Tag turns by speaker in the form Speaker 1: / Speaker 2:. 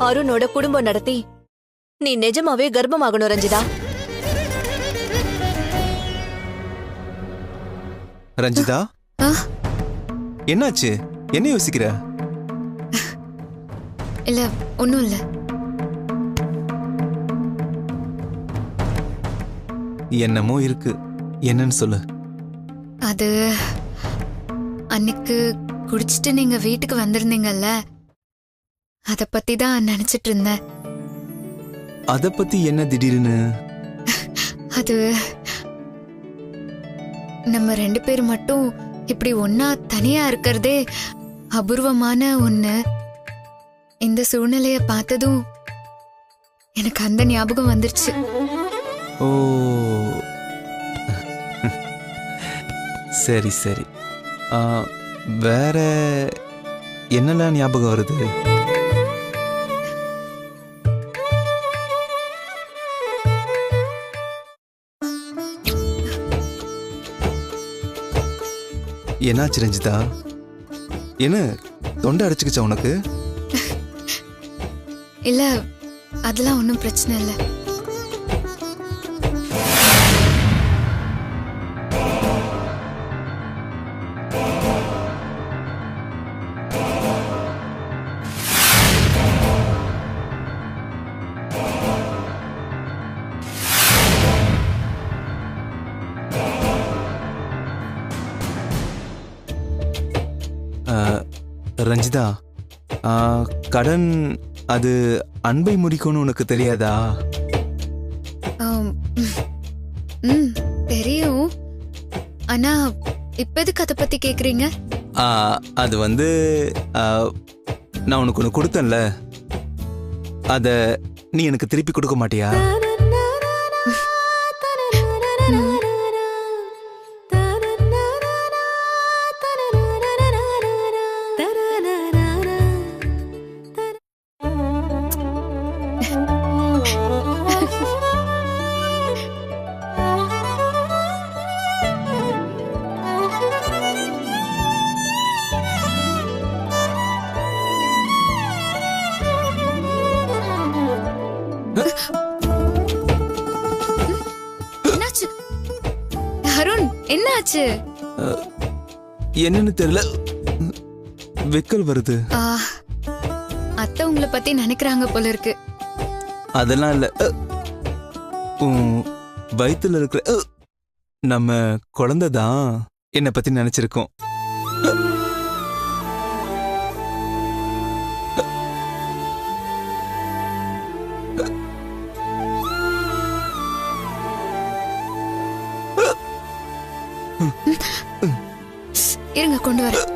Speaker 1: அருணோட குடும்பம் நடத்தி நீ நிஜமாவே கர்ப்பமாகணும் ரஞ்சிதா.
Speaker 2: ரஞ்சிதா, என்னாச்சு? என்ன யோசிக்கிற?
Speaker 3: இல்ல, ஒண்ணும் இல்ல.
Speaker 2: என்னமோ இருக்கு, என்னன்னு சொல்லு.
Speaker 3: அது அன்னைக்கு குடிச்சிட்டு நீங்க வீட்டுக்கு வந்திருந்தீங்கல்ல, அத பத்தி தான் நினைச்சிட்டு இருந்தேன்.
Speaker 2: அத பத்தி என்ன திடீர்னு?
Speaker 3: அது நம்ம 2 பேர் மட்டும் இப்படி ஒன்னா தனியா இருக்கிறதே அபூர்வமான ஒண்ணு. இந்த சூழ்நிலைய பார்த்ததும் எனக்கு அந்த ஞாபகம் வந்துருச்சு.
Speaker 2: ஓ, சரி சரி. வேற என்னெல்லாம் ஞாபகம் வருது? என்னாச்சு ரஞ்சிதா? என்ன தொண்டை அடைச்சுக்கிச்சா உனக்கு?
Speaker 3: இல்ல, அதெல்லாம் ஒன்றும் பிரச்சனை இல்லை.
Speaker 2: ரஞ்சிதா, கடன் அது அன்பை முறிக்கும்னு உனக்கு தெரியாதா?
Speaker 3: தெரியும். ஆனா இப்ப எதுக்கு அதை பத்தி கேக்குறீங்க?
Speaker 2: அது வந்து நான் உனக்கு ஒன்று கொடுத்தேன்ல, அத நீ எனக்கு திருப்பி கொடுக்க மாட்டியா?
Speaker 3: என்னாச்சு அருண்? என்னாச்சு?
Speaker 2: என்னன்னு தெரியல, வெக்கல் வருது.
Speaker 3: அத்தை உங்களை பத்தி நினைக்கிறாங்க போல இருக்கு.
Speaker 2: அதெல்லாம் இல்ல, வயித்துல இருக்கிற நம்ம குழந்தைதான் என்னை பத்தி நினைச்சிருக்கோம்.
Speaker 3: இருங்க, கொண்டு வரேன்.